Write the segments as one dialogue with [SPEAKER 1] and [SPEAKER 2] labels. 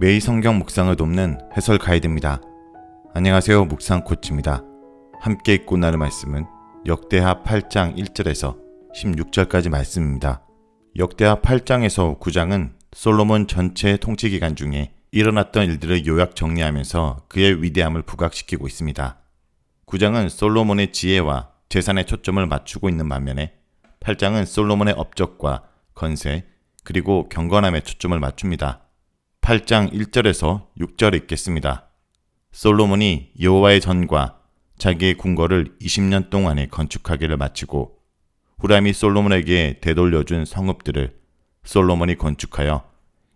[SPEAKER 1] 매일 성경 묵상을 돕는 해설 가이드입니다. 안녕하세요. 묵상 코치입니다. 함께 읽고 나눌 말씀은 역대하 8장 1절에서 16절까지 말씀입니다. 역대하 8장에서 9장은 솔로몬 전체 통치 기간 중에 일어났던 일들을 요약 정리하면서 그의 위대함을 부각시키고 있습니다. 9장은 솔로몬의 지혜와 재산에 초점을 맞추고 있는 반면에 8장은 솔로몬의 업적과 건세 그리고 경건함에 초점을 맞춥니다. 8장 1절에서 6절 읽겠습니다. 솔로몬이 여호와의 전과 자기의 궁궐을 20년 동안에 건축하기를 마치고 후람이 솔로몬에게 되돌려준 성읍들을 솔로몬이 건축하여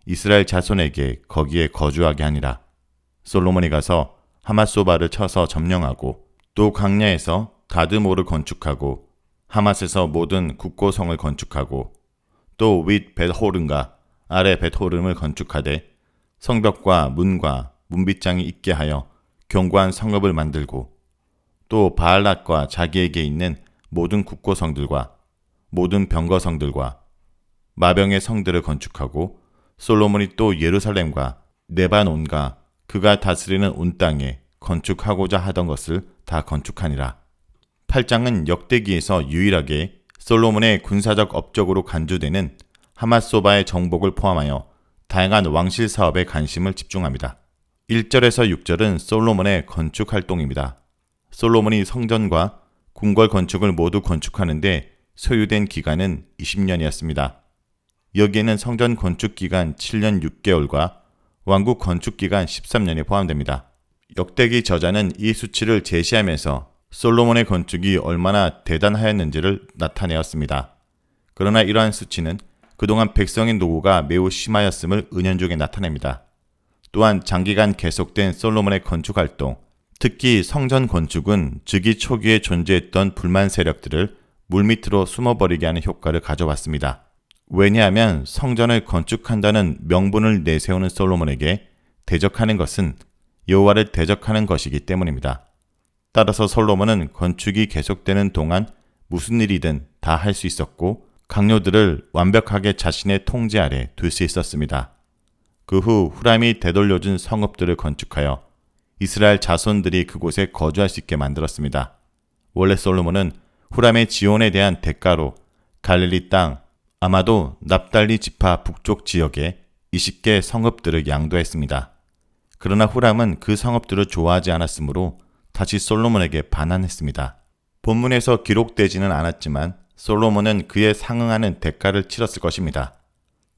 [SPEAKER 1] 이스라엘 자손에게 거기에 거주하게 하니라. 솔로몬이 가서 하맛소바를 쳐서 점령하고 또 광야에서 다드모를 건축하고 하맛에서 모든 국고성을 건축하고 또 윗 벳호른과 아래 벳호른을 건축하되 성벽과 문과 문빗장이 있게 하여 견고한 성읍을 만들고 또 바알랏과 자기에게 있는 모든 국고성들과 모든 병거성들과 마병의 성들을 건축하고 솔로몬이 또 예루살렘과 네바논과 그가 다스리는 온 땅에 건축하고자 하던 것을 다 건축하니라. 8장은 역대기에서 유일하게 솔로몬의 군사적 업적으로 간주되는 하맛소바의 정복을 포함하여 다양한 왕실 사업에 관심을 집중합니다. 1절에서 6절은 솔로몬의 건축 활동입니다. 솔로몬이 성전과 궁궐 건축을 모두 건축하는데 소요된 기간은 20년이었습니다. 여기에는 성전 건축 기간 7년 6개월과 왕국 건축 기간 13년이 포함됩니다. 역대기 저자는 이 수치를 제시하면서 솔로몬의 건축이 얼마나 대단하였는지를 나타내었습니다. 그러나 이러한 수치는 그동안 백성의 노고가 매우 심하였음을 은연중에 나타냅니다. 또한 장기간 계속된 솔로몬의 건축 활동, 특히 성전 건축은 즉위 초기에 존재했던 불만 세력들을 물밑으로 숨어버리게 하는 효과를 가져왔습니다. 왜냐하면 성전을 건축한다는 명분을 내세우는 솔로몬에게 대적하는 것은 여호와를 대적하는 것이기 때문입니다. 따라서 솔로몬은 건축이 계속되는 동안 무슨 일이든 다 할 수 있었고 강요들을 완벽하게 자신의 통제 아래 둘 수 있었습니다. 그 후 후람이 되돌려준 성읍들을 건축하여 이스라엘 자손들이 그곳에 거주할 수 있게 만들었습니다. 원래 솔로몬은 후람의 지원에 대한 대가로 갈릴리 땅, 아마도 납달리 지파 북쪽 지역에 20개 성읍들을 양도했습니다. 그러나 후람은 그 성읍들을 좋아하지 않았으므로 다시 솔로몬에게 반환했습니다. 본문에서 기록되지는 않았지만 솔로몬은 그에 상응하는 대가를 치렀을 것입니다.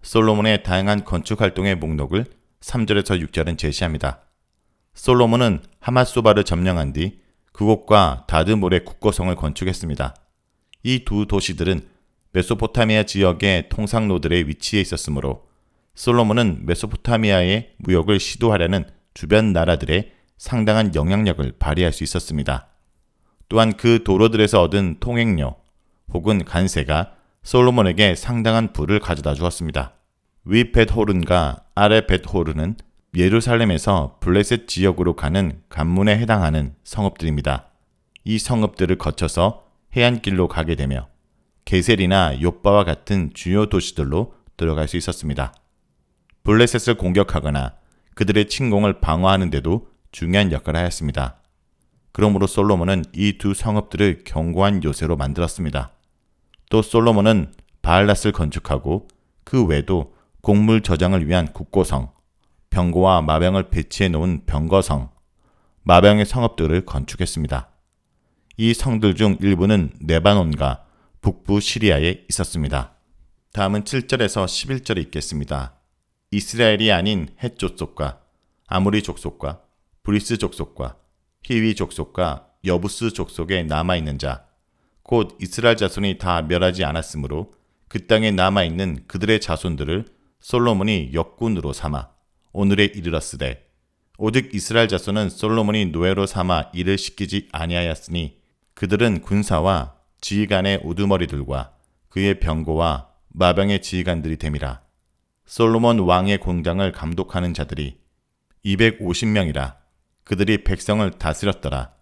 [SPEAKER 1] 솔로몬의 다양한 건축 활동의 목록을 3절에서 6절은 제시합니다. 솔로몬은 하맛소바를 점령한 뒤 그곳과 다드몰의 국고성을 건축했습니다. 이 두 도시들은 메소포타미아 지역의 통상로들의 위치에 있었으므로 솔로몬은 메소포타미아의 무역을 시도하려는 주변 나라들의 상당한 영향력을 발휘할 수 있었습니다. 또한 그 도로들에서 얻은 통행료 혹은 관세가 솔로몬에게 상당한 부를 가져다 주었습니다. 위 벳호른과 아래 벳호른은 예루살렘에서 블레셋 지역으로 가는 관문에 해당하는 성읍들입니다. 이 성읍들을 거쳐서 해안길로 가게 되며 게셀이나 욥바와 같은 주요 도시들로 들어갈 수 있었습니다. 블레셋을 공격하거나 그들의 침공을 방어하는 데도 중요한 역할을 하였습니다. 그러므로 솔로몬은 이 두 성읍들을 견고한 요새로 만들었습니다. 또 솔로몬은 바알랏을 건축하고 그 외에도 곡물 저장을 위한 국고성, 병거와 마병을 배치해 놓은 병거성, 마병의 성읍들을 건축했습니다. 이 성들 중 일부는 네바논과 북부 시리아에 있었습니다. 다음은 7절에서 11절을 읽겠습니다. 이스라엘이 아닌 헷 족속과 아모리 족속과 브리스 족속과 히위 족속과 여부스 족속에 남아있는 자, 곧 이스라엘 자손이 다 멸하지 않았으므로 그 땅에 남아있는 그들의 자손들을 솔로몬이 역군으로 삼아 오늘에 이르렀으되 오직 이스라엘 자손은 솔로몬이 노예로 삼아 일을 시키지 아니하였으니 그들은 군사와 지휘관의 우두머리들과 그의 병거와 마병의 지휘관들이 됨이라. 솔로몬 왕의 공장을 감독하는 자들이 250명이라. 그들이 백성을 다스렸더라.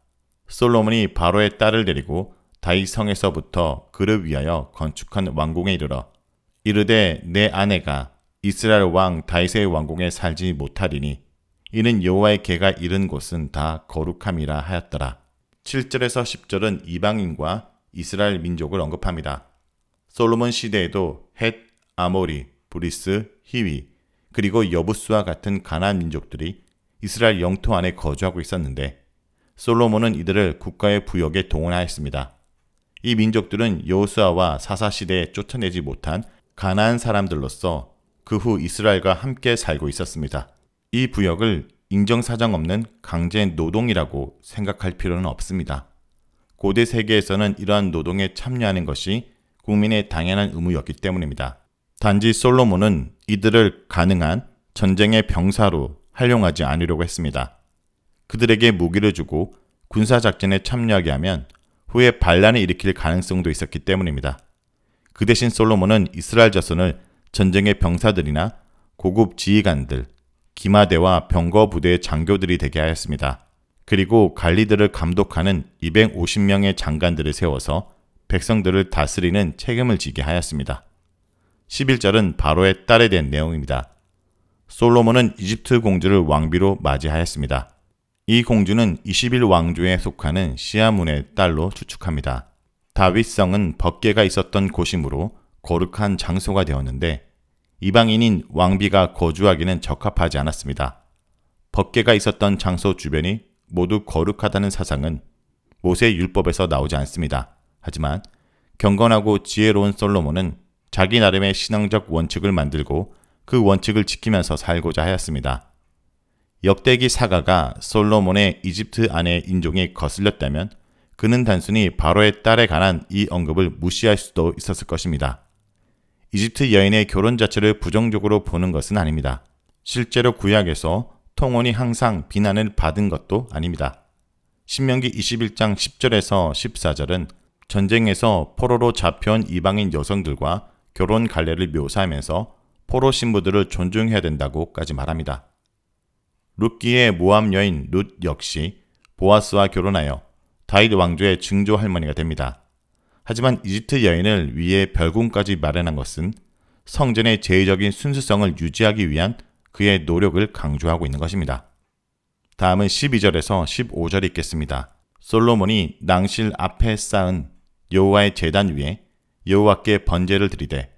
[SPEAKER 1] 솔로몬이 바로의 딸을 데리고 다윗 성에서부터 그를 위하여 건축한 왕궁에 이르러 이르되 내 아내가 이스라엘 왕 다윗의 왕궁에 살지 못하리니 이는 여호와의 궤가 이른 곳은 다 거룩함이라 하였더라. 7절에서 10절은 이방인과 이스라엘 민족을 언급합니다. 솔로몬 시대에도 헷, 아모리, 브리스, 히위, 그리고 여부스와 같은 가나안 민족들이 이스라엘 영토 안에 거주하고 있었는데 솔로몬은 이들을 국가의 부역에 동원하였습니다. 이 민족들은 여호수아와 사사 시대에 쫓아내지 못한 가나안 사람들로서 그 후 이스라엘과 함께 살고 있었습니다. 이 부역을 인정사정 없는 강제 노동이라고 생각할 필요는 없습니다. 고대 세계에서는 이러한 노동에 참여하는 것이 국민의 당연한 의무였기 때문입니다. 단지 솔로몬은 이들을 가능한 전쟁의 병사로 활용하지 않으려고 했습니다. 그들에게 무기를 주고 군사작전에 참여하게 하면 후에 반란을 일으킬 가능성도 있었기 때문입니다. 그 대신 솔로몬은 이스라엘 자손을 전쟁의 병사들이나 고급 지휘관들, 기마대와 병거 부대의 장교들이 되게 하였습니다. 그리고 관리들을 감독하는 250명의 장관들을 세워서 백성들을 다스리는 책임을 지게 하였습니다. 11절은 바로의 딸에 대한 내용입니다. 솔로몬은 이집트 공주를 왕비로 맞이하였습니다. 이 공주는 21왕조에 속하는 시아문의 딸로 추측합니다. 다윗성은 법궤가 있었던 곳이므로 거룩한 장소가 되었는데 이방인인 왕비가 거주하기는 적합하지 않았습니다. 법궤가 있었던 장소 주변이 모두 거룩하다는 사상은 모세 율법에서 나오지 않습니다. 하지만 경건하고 지혜로운 솔로몬은 자기 나름의 신앙적 원칙을 만들고 그 원칙을 지키면서 살고자 하였습니다. 역대기 사가가 솔로몬의 이집트 안의 인종이 거슬렸다면 그는 단순히 바로의 딸에 관한 이 언급을 무시할 수도 있었을 것입니다. 이집트 여인의 결혼 자체를 부정적으로 보는 것은 아닙니다. 실제로 구약에서 통혼이 항상 비난을 받은 것도 아닙니다. 신명기 21장 10절에서 14절은 전쟁에서 포로로 잡혀온 이방인 여성들과 결혼 관례를 묘사하면서 포로 신부들을 존중해야 된다고까지 말합니다. 룻기의 모압 여인 룻 역시 보아스와 결혼하여 다윗 왕조의 증조 할머니가 됩니다. 하지만 이집트 여인을 위해 별궁까지 마련한 것은 성전의 제의적인 순수성을 유지하기 위한 그의 노력을 강조하고 있는 것입니다. 다음은 12절에서 15절 읽겠습니다. 솔로몬이 낭실 앞에 쌓은 여호와의 제단 위에 여호와께 번제를 드리되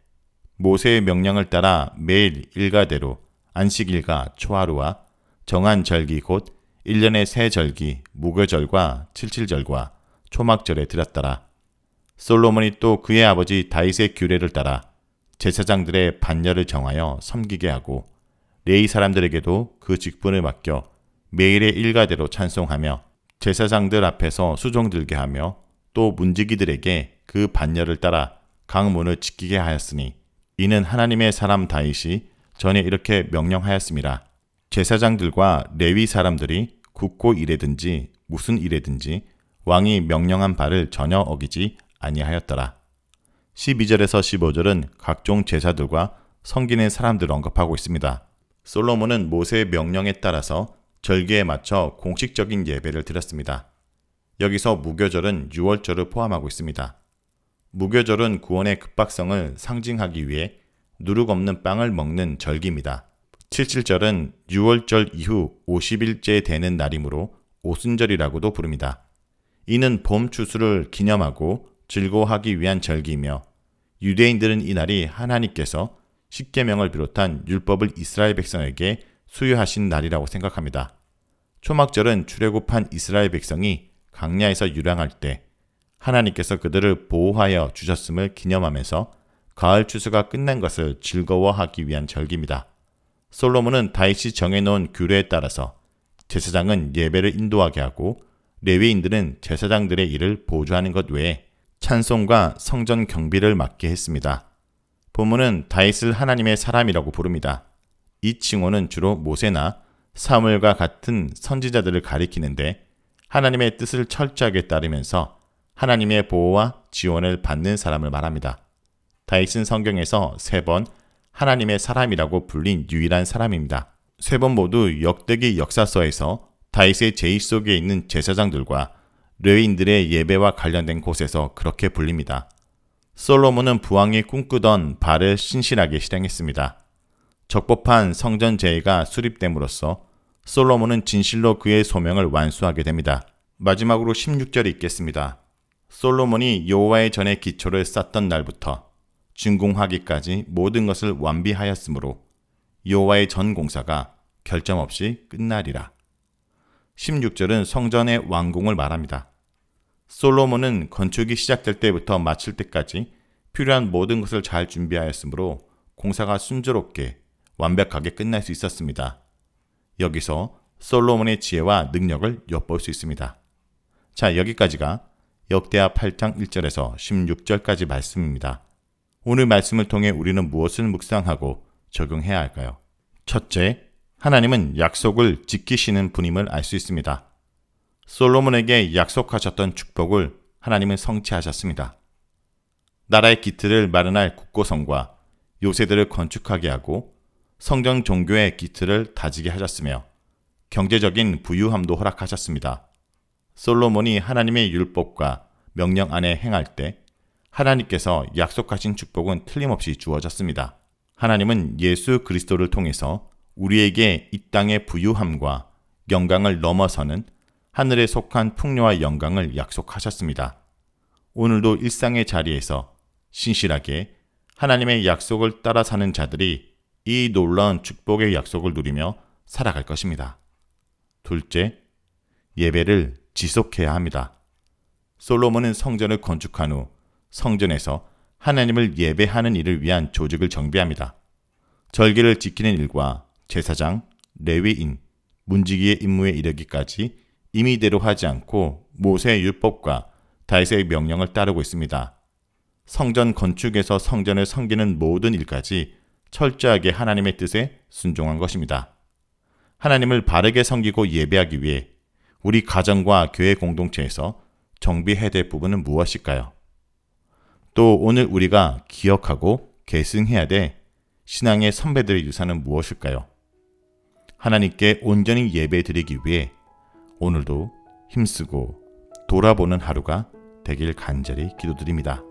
[SPEAKER 1] 모세의 명령을 따라 매일 일가대로 안식일과 초하루와 정한 절기 곧 1년의 세 절기 무교절과 칠칠절과 초막절에 드렸더라. 솔로몬이 또 그의 아버지 다윗의 규례를 따라 제사장들의 반열을 정하여 섬기게 하고 레위 사람들에게도 그 직분을 맡겨 매일의 일가대로 찬송하며 제사장들 앞에서 수종 들게 하며 또 문지기들에게 그 반열을 따라 강문을 지키게 하였으니 이는 하나님의 사람 다윗이 전에 이렇게 명령하였습니다. 제사장들과 레위 사람들이 굽고 일에든지 무슨 일에든지 왕이 명령한 바를 전혀 어기지 아니하였더라. 12절에서 15절은 각종 제사들과 섬기는 사람들을 언급하고 있습니다. 솔로몬은 모세의 명령에 따라서 절기에 맞춰 공식적인 예배를 드렸습니다. 여기서 무교절은 유월절을 포함하고 있습니다. 무교절은 구원의 급박성을 상징하기 위해 누룩 없는 빵을 먹는 절기입니다. 칠칠절은 유월절 이후 50일째 되는 날이므로 오순절이라고도 부릅니다. 이는 봄 추수를 기념하고 즐거워하기 위한 절기이며 유대인들은 이 날이 하나님께서 십계명을 비롯한 율법을 이스라엘 백성에게 수여하신 날이라고 생각합니다. 초막절은 출애굽한 이스라엘 백성이 광야에서 유랑할 때 하나님께서 그들을 보호하여 주셨음을 기념하면서 가을 추수가 끝난 것을 즐거워하기 위한 절기입니다. 솔로몬은 다윗이 정해놓은 규례에 따라서 제사장은 예배를 인도하게 하고 레위인들은 제사장들의 일을 보조하는 것 외에 찬송과 성전 경비를 맡게 했습니다. 본문은 다윗을 하나님의 사람이라고 부릅니다. 이 칭호는 주로 모세나 사무엘과 같은 선지자들을 가리키는데 하나님의 뜻을 철저하게 따르면서 하나님의 보호와 지원을 받는 사람을 말합니다. 다윗은 성경에서 3번 하나님의 사람이라고 불린 유일한 사람입니다. 3번 모두 역대기 역사서에서 다윗의 제의 속에 있는 제사장들과 레위인들의 예배와 관련된 곳에서 그렇게 불립니다. 솔로몬은 부왕이 꿈꾸던 바를 신실하게 실행했습니다. 적법한 성전 제의가 수립됨으로써 솔로몬은 진실로 그의 소명을 완수하게 됩니다. 마지막으로 16절이 있겠습니다. 솔로몬이 여호와의 전의 기초를 쌓던 날부터 준공하기까지 모든 것을 완비하였으므로 여호와의 전 공사가 결점 없이 끝나리라. 16절은 성전의 완공을 말합니다. 솔로몬은 건축이 시작될 때부터 마칠 때까지 필요한 모든 것을 잘 준비하였으므로 공사가 순조롭게 완벽하게 끝날 수 있었습니다. 여기서 솔로몬의 지혜와 능력을 엿볼 수 있습니다. 자, 여기까지가 역대하 8장 1절에서 16절까지 말씀입니다. 오늘 말씀을 통해 우리는 무엇을 묵상하고 적용해야 할까요? 첫째, 하나님은 약속을 지키시는 분임을 알 수 있습니다. 솔로몬에게 약속하셨던 축복을 하나님은 성취하셨습니다. 나라의 기틀을 마련할 국고성과 요새들을 건축하게 하고 성전 종교의 기틀을 다지게 하셨으며 경제적인 부유함도 허락하셨습니다. 솔로몬이 하나님의 율법과 명령 안에 행할 때 하나님께서 약속하신 축복은 틀림없이 주어졌습니다. 하나님은 예수 그리스도를 통해서 우리에게 이 땅의 부유함과 영광을 넘어서는 하늘에 속한 풍요와 영광을 약속하셨습니다. 오늘도 일상의 자리에서 신실하게 하나님의 약속을 따라 사는 자들이 이 놀라운 축복의 약속을 누리며 살아갈 것입니다. 둘째, 예배를 지속해야 합니다. 솔로몬은 성전을 건축한 후 성전에서 하나님을 예배하는 일을 위한 조직을 정비합니다. 절기를 지키는 일과 제사장, 레위인, 문지기의 임무에 이르기까지 임의대로 하지 않고 모세의 율법과 다윗의 명령을 따르고 있습니다. 성전 건축에서 성전을 섬기는 모든 일까지 철저하게 하나님의 뜻에 순종한 것입니다. 하나님을 바르게 섬기고 예배하기 위해 우리 가정과 교회 공동체에서 정비해야 될 부분은 무엇일까요? 또 오늘 우리가 기억하고 계승해야 될 신앙의 선배들의 유산은 무엇일까요? 하나님께 온전히 예배드리기 위해 오늘도 힘쓰고 돌아보는 하루가 되길 간절히 기도드립니다.